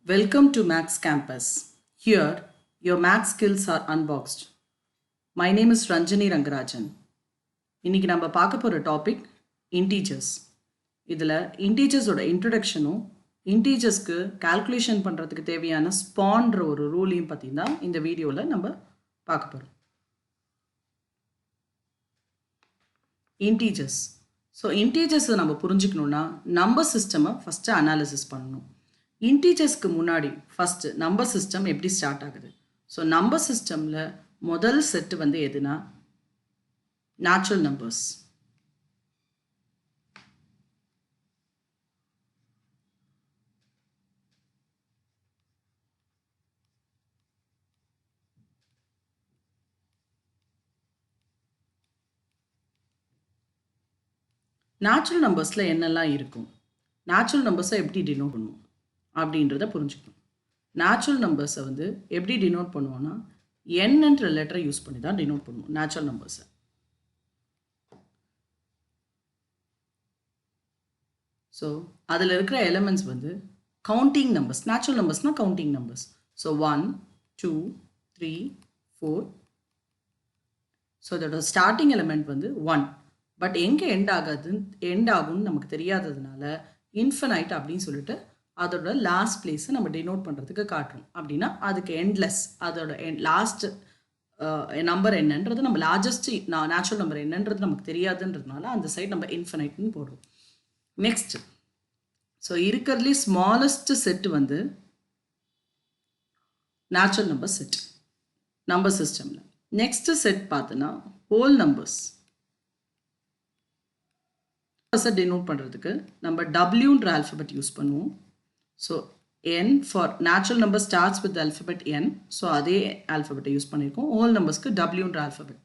Welcome to Max Campus. Here, your Max skills are unboxed. My name is Ranjani Rangarajan. இன்னைக்கு நம்ம பார்க்க போகிற topic integers. இதில் இன்டீஜர்ஸோட இன்ட்ரடக்ஷனும் இன்டீஜர்ஸ்க்கு calculation பண்ணுறதுக்கு தேவையான ஸ்பான்ற ஒரு ரூலையும் பற்றி தான் இந்த வீடியோவில் நம்ம பார்க்க போகிறோம். இன்டீஜர்ஸ். ஸோ இன்டீஜர்ஸை நம்ம புரிஞ்சுக்கணுன்னா நம்பர் சிஸ்டமை ஃபஸ்ட்டு அனாலிசிஸ் பண்ணணும். இன்டீஜர்ஸ்க்கு முன்னாடி ஃபஸ்ட்டு நம்பர் சிஸ்டம் எப்படி ஸ்டார்ட் ஆகுது? ஸோ நம்பர் சிஸ்டமில் முதல் செட்டு வந்து எதுனா நேச்சுரல் நம்பர்ஸ். நேச்சுரல் நம்பர்ஸில் என்னெல்லாம் இருக்கும், நேச்சுரல் நம்பர்ஸை எப்படி டினோட் பண்ணுவோம் அப்படின்றத புரிஞ்சுக்கணும். நேச்சுரல் நம்பர்ஸை வந்து எப்படி டினோட் பண்ணுவோன்னா என்ற லெட்டரை யூஸ் பண்ணி தான் டினோட் பண்ணுவோம் நேச்சுரல் நம்பர்ஸை. ஸோ அதில் இருக்கிற எலிமெண்ட்ஸ் வந்து கவுண்டிங் நம்பர்ஸ். நேச்சுரல் நம்பர்ஸ்னால் கவுண்டிங் நம்பர்ஸ். ஸோ 1 2 3 4. ஸோ இதோட ஸ்டார்டிங் எலிமெண்ட் வந்து 1. பட் எங்கே எண்ட் ஆகும்னு நமக்கு தெரியாததுனால இன்ஃபினைட் அப்படின்னு சொல்லிட்டு அதோட லாஸ்ட் பிளேஸை நம்ம டினோட் பண்ணுறதுக்கு காட்டுறோம். அப்படின்னா அதுக்கு எண்ட்லெஸ், அதோட லாஸ்ட் நம்பர் என்னன்றது நம்ம லார்ஜஸ்ட் நேச்சுரல் நம்பர் என்னன்றது நமக்கு தெரியாதுன்றதுனால அந்த சைட் நம்ம இன்ஃபினைட்னு போடுறோம். நெக்ஸ்ட், ஸோ இருக்கிறதுலே ஸ்மாலஸ்ட் செட்டு வந்து நேச்சுரல் நம்பர் செட் நம்பர் சிஸ்டமில். நெக்ஸ்ட் செட் பார்த்தோன்னா ஹோல் நம்பர்ஸ். டினோட் பண்ணுறதுக்கு நம்ம டபிள்யூன்ற ஆல்ஃபபெட் யூஸ் பண்ணுவோம். So n for natural number starts with the alphabet n. So அதே ஆல்ஃபபெட்டை யூஸ் பண்ணியிருக்கோம். ஹோல் நம்பர்ஸ்க்கு டபிள்யூன்ற ஆல்ஃபபெட்.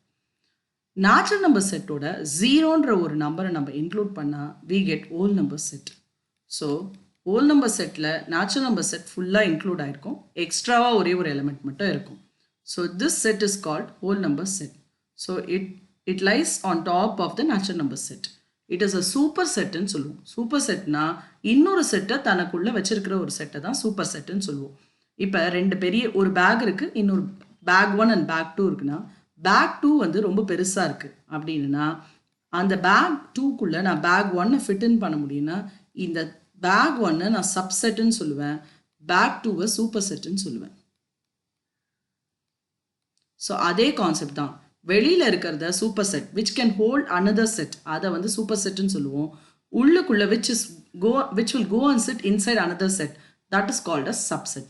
நேச்சுரல் நம்பர் செட்டோட 0ன்ற ஒரு நம்பரை நம்ம இன்க்ளூட் பண்ணால் we get whole number set. So whole number செட்டில் நேச்சுரல் நம்பர் செட் ஃபுல்லாக இன்க்ளூட் ஆகிருக்கும். எக்ஸ்ட்ராவாக ஒரே ஒரு எலிமெண்ட் மட்டும் இருக்கும். So this set is called whole number set. So it lies on top of the natural number set. It is a super செட்டுன்னு சொல்லுவோம். சூப்பர் செட்னா இன்னொரு செட்டை தனக்குள்ளே வச்சிருக்கிற ஒரு செட்டை தான் சூப்பர் செட்டுன்னு சொல்லுவோம். இப்போ ஒரு பேக் இருக்குது, இன்னொரு பேக் 1 அண்ட் பேக் 2 இருக்குன்னா பேக் 2 வந்து ரொம்ப பெருசாக இருக்குது அப்படின்னா அந்த பேக் 2க்குள்ளே நான் பேக் 1 ஃபிட்இன் பண்ண முடியும்னா இந்த பேக் 1 நான் சப்செட்டுன்னு சொல்லுவேன், பேக் 2 சூப்பர் செட்டுன்னு சொல்லுவேன். ஸோ அதே கான்செப்ட் தான். வெளியில் இருக்கிறத super set which can hold another set, அதை வந்து சூப்பர் செட்டுன்னு சொல்லுவோம். உள்ளுக்குள்ளே which will go and sit inside another set, that is called as subset.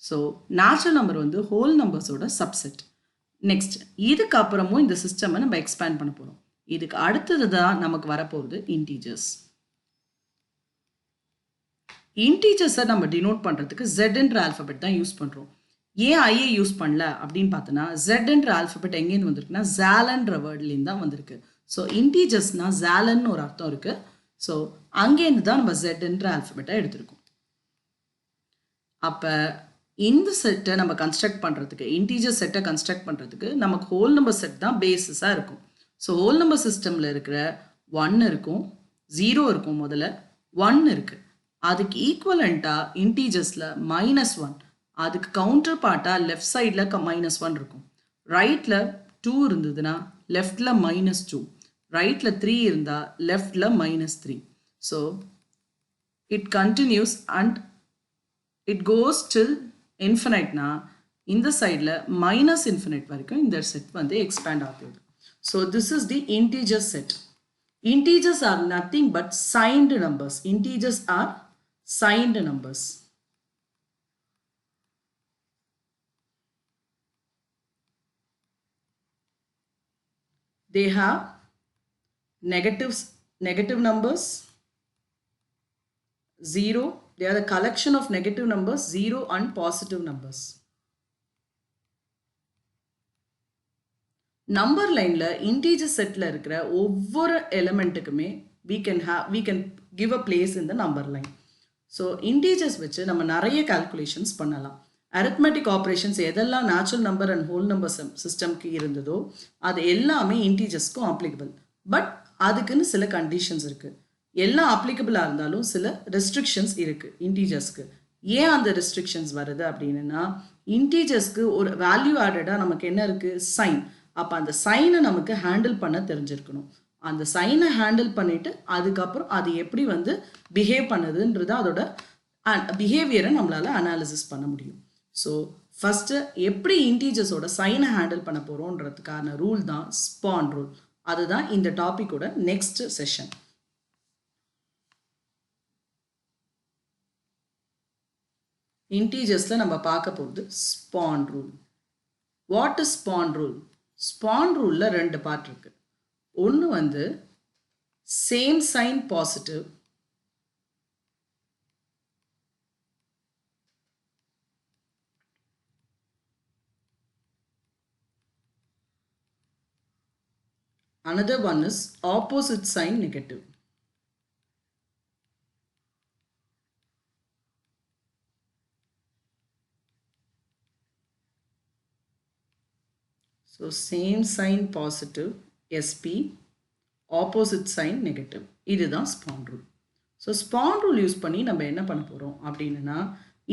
So natural number வந்து ஹோல் நம்பர்ஸோட சப்செட். நெக்ஸ்ட், இதுக்கப்புறமும் இந்த சிஸ்டமை நம்ம எக்ஸ்பேண்ட் பண்ண போகிறோம். இதுக்கு அடுத்தது தான் நமக்கு வரப்போகிறது இன்டீஜர்ஸ். இன்டீஜர்ஸை நம்ம டினோட் பண்ணுறதுக்கு ஜெட்ன்ற ஆல்ஃபபெட் தான் யூஸ் பண்ணுறோம். ஏன் ஐஏ யூஸ் பண்ணல அப்படின்னு பார்த்தோன்னா ஜெட்ன்ற ஆல்ஃபபெட் எங்கேருந்து வந்திருக்குன்னா ஜாலன்ற வேர்ட்லேருந்து தான் வந்திருக்கு. ஸோ இன்டீஜர்ஸ்னால் ஜாலன்னு ஒரு அர்த்தம் இருக்குது. ஸோ அங்கேருந்து தான் நம்ம ஜெட்ன்ற ஆல்ஃபபெட்டை எடுத்திருக்கோம். அப்போ இந்த செட்டை நம்ம கன்ஸ்ட்ரக்ட் பண்ணுறதுக்கு, இன்டீஜர் செட்டை கன்ஸ்ட்ரக்ட் பண்ணுறதுக்கு நமக்கு ஹோல் நம்பர் செட் தான் பேசிஸாக இருக்கும். ஸோ ஹோல் நம்பர் சிஸ்டமில் இருக்கிற 1 இருக்கும், 0 இருக்கும், முதல்ல 1 இருக்குது. அதுக்கு ஈக்குவலண்ட்டாக இன்டீஜர்ஸில் -1, அதுக்கு கவுண்டர் பார்ட்டாக லெஃப்ட் சைடில் -1 இருக்கும். ரைட்டில் 2 இருந்ததுன்னா லெஃப்டில் -2, ரைட்டில் 3 இருந்தால் லெஃப்டில் -3. So it continues and it goes till இன்ஃபினைட்னா இந்த சைடில் -infinite வரைக்கும் இந்த செட் வந்து எக்ஸ்பேண்ட் ஆகுது. So this is the integer set. Integers are nothing but signed numbers. Integers are signed numbers. They have negative numbers, 0. They are the collection of negative numbers, 0 and positive numbers. Number லைனில் integer செட்டில் இருக்கிற ஒவ்வொரு எலிமெண்ட்டுக்குமே we can give a place in the number line. So integers வச்சு நம்ம நிறைய calculations பண்ணலாம். Arithmetic operations எதெல்லாம் natural number and whole number சிஸ்டம்க்கு இருந்ததோ அது எல்லாமே இன்டீஜர்ஸ்க்கும் அப்ளிகபிள். பட் அதுக்குன்னு சில கண்டிஷன்ஸ் இருக்குது. எல்லாம் அப்ளிகபிளாக இருந்தாலும் சில ரெஸ்ட்ரிக்ஷன்ஸ் இருக்குது இன்டீஜர்ஸ்க்கு. ஏன் அந்த ரெஸ்ட்ரிக்ஷன்ஸ் வருது அப்படின்னா இன்டீஜர்ஸ்க்கு ஒரு வேல்யூ ஆடடாக நமக்கு என்ன இருக்குது சைன். அப்போ அந்த சைனை நமக்கு ஹேண்டில் பண்ண தெரிஞ்சிருக்கணும். அந்த சைனை ஹேண்டில் பண்ணிவிட்டு அதுக்கப்புறம் அது எப்படி வந்து பிஹேவ் பண்ணுதுன்றது அதோட பிஹேவியரை நம்மளால் அனாலிசிஸ் பண்ண முடியும். ஸோ ஃபஸ்ட்டு எப்படி இன்டீஜர்ஸோட சைனை ஹேண்டில் பண்ண போகிறோன்றதுக்கான ரூல் தான் ஸ்பான் ரூல். அதுதான் இந்த டாப்பிக்கோட நெக்ஸ்ட் செஷன். இன்டீஜர்ஸில் நம்ம பார்க்க போகிறது span rule. What is span rule? Span ரூலில் 2 பார்ட் இருக்குது. ஒன்று வந்து same sign positive, another one is opposite sign negative. So same sign positive SP, opposite sign negative. இதுதான் span rule. So span rule use பண்ணி நம்ம என்ன பண்ண போகிறோம் அப்படின்னா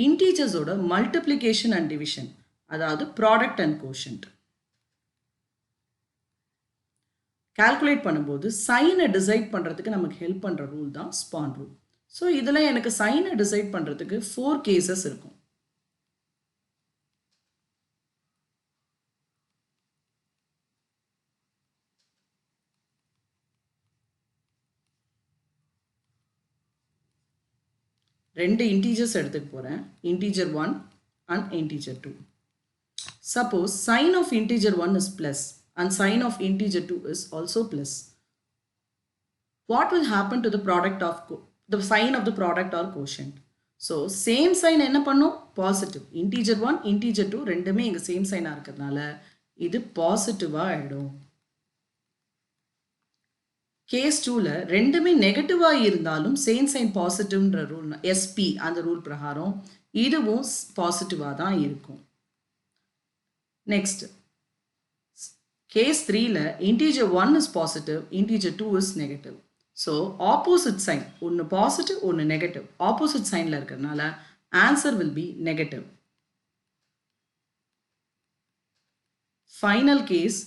இன்டீஜர்ஸோட மல்டிப்ளிகேஷன் அண்ட் டிவிஷன், அதாவது ப்ராடக்ட் அண்ட் கோஷன்ட் கால்குலேட் பண்ணும்போது சைனை டிசைட் பண்ணுறதுக்கு நமக்கு ஹெல்ப் பண்ணுற ரூல் தான் ஸ்பான் ரூல். ஸோ இதில் எனக்கு சைனை டிசைட் பண்ணுறதுக்கு 4 கேசஸ் இருக்கும். ரெண்டு இன்டீஜர்ஸ் எடுத்துக்க போகிறேன், integer 1 and integer 2. Suppose sign of integer 1 is plus and sign of integer 2 is also plus. What will happen to the product of the sign of the product or quotient? So same sign என்ன பண்ணும்? Positive. integer 1, integer 2 ரெண்டுமே இங்கே same சைனாக இருக்கிறதுனால இது பாசிட்டிவாக ஆகிடும். Case 2ல ரெண்டுமே நெகட்டிவாக இருந்தாலும் சேம் சைன் பாசிட்டிவ்ன்ற ரூல் எஸ்பி அந்த ரூல் பிரகாரம் இதுவும் பாசிட்டிவாக தான் இருக்கும். நெக்ஸ்ட் கேஸ் 3ல integer 1 is positive, integer 2 is negative. So opposite sign ஒன்று பாசிட்டிவ் ஒன்று நெகட்டிவ் ஆப்போசிட் சைனில் இருக்கிறதுனால answer will be negative. Final case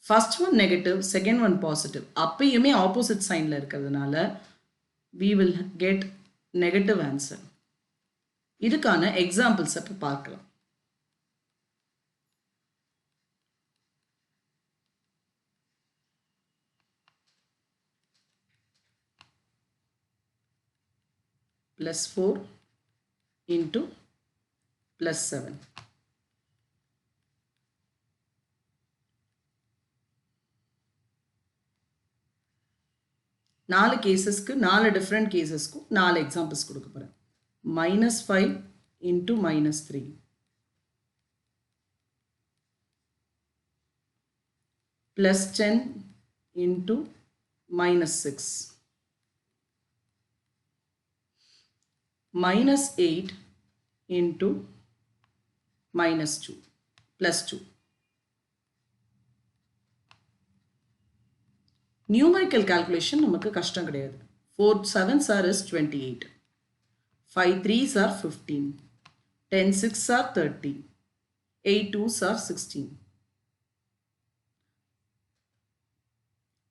first one negative second one positive அப்பயுமே ஆப்போசிட் சைனில் இருக்கிறதுனால we will get negative answer. இதுக்கான examples இப்போ பார்க்கலாம். +4 into +7. நாலு கேசஸ்க்கு 4 டிஃப்ரெண்ட் கேசஸ்க்கும் 4 எக்ஸாம்பிள்ஸ் கொடுக்க போகிறேன். -5 into -3, +10 into -6, -8 into -2, +2. Numerical calculation நமக்கு கஷ்டம் கிடையாது. 4 7s are 28, 5 3s are 15, 10 6s are 30, 8 2s are 16.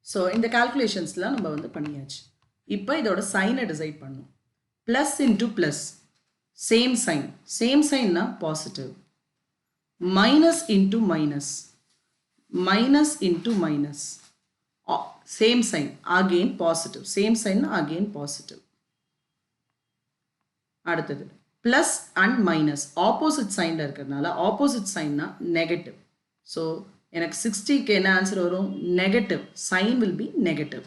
So இந்த கால்குலேஷன்ஸ்லாம் நம்ம வந்து பண்ணியாச்சு. இப்போ இதோட சைனை டிசைட் பண்ணணும். Plus into plus same sign, same சைன்னா positive. Minus into minus, minus into minus same sign again positive, same sign again positive. அடுத்தது ப்ளஸ் அண்ட் மைனஸ் ஆப்போசிட் சைனில் இருக்கிறதுனால ஆப்போசிட் சைன்னா நெகட்டிவ். ஸோ எனக்கு 60க்கு என்ன ஆன்சர் வரும்? Negative. Sign will be negative.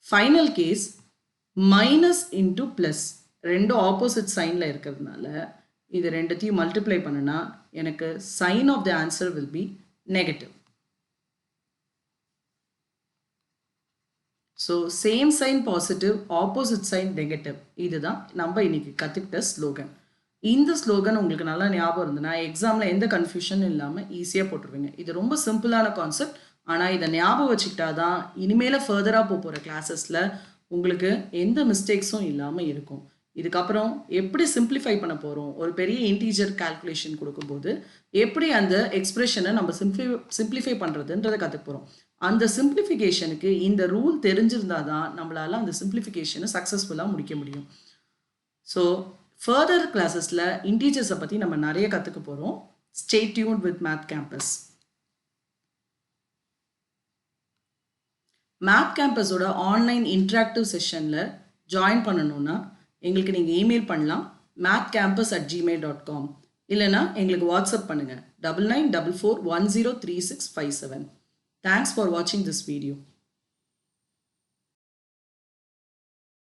Final case minus into plus ரெண்டும் opposite சைனில் இருக்கிறதுனால இது ரெண்டுத்தையும் மல்டிப்ளை பண்ணுனா எனக்கு sign of the answer will be negative. So same sign positive, opposite sign negative. இதுதான் நம்ம இன்னைக்கு கற்றுக்கிட்ட ஸ்லோகன். இந்த ஸ்லோகன் உங்களுக்கு நல்லா ஞாபகம் இருந்ததுன்னா எக்ஸாமில் எந்த கன்ஃபியூஷனும் இல்லாமல் ஈஸியாக போட்டுருவீங்க. இது ரொம்ப சிம்பிளான கான்செப்ட். ஆனால் இதை ஞாபகம் வச்சுக்கிட்டா தான் இனிமேல் ஃபர்தராக போகிற கிளாஸஸில் உங்களுக்கு எந்த மிஸ்டேக்ஸும் இல்லாமல் இருக்கும். இதுக்கப்புறம் எப்படி சிம்பிளிஃபை பண்ண போகிறோம், ஒரு பெரிய இன்டீஜர் கால்குலேஷன் கொடுக்கும்போது எப்படி அந்த எக்ஸ்பிரஷனை நம்ம சிம்பிளிஃபை பண்ணுறதுன்றதை கற்றுக்க போகிறோம். அந்த சிம்பிளிஃபிகேஷனுக்கு இந்த ரூல் தெரிஞ்சிருந்தால் தான் நம்மளால் அந்த சிம்பிளிஃபிகேஷனை சக்ஸஸ்ஃபுல்லாக முடிக்க முடியும். ஸோ ஃபர்தர் கிளாஸஸில் இன்டீஜர்ஸை பற்றி நம்ம நிறைய கற்றுக்க போகிறோம். Stay tuned with math campus. மேத் கேம்பஸோட ஆன்லைன் இன்ட்ராக்டிவ் செஷனில் ஜாயின் பண்ணணுன்னா எங்களுக்கு நீங்கள் இமெயில் பண்ணலாம், mathcampus@gmail.com. இல்லைனா எங்களுக்கு வாட்ஸ்அப் பண்ணுங்கள் 9944103657. Thanks for watching this video.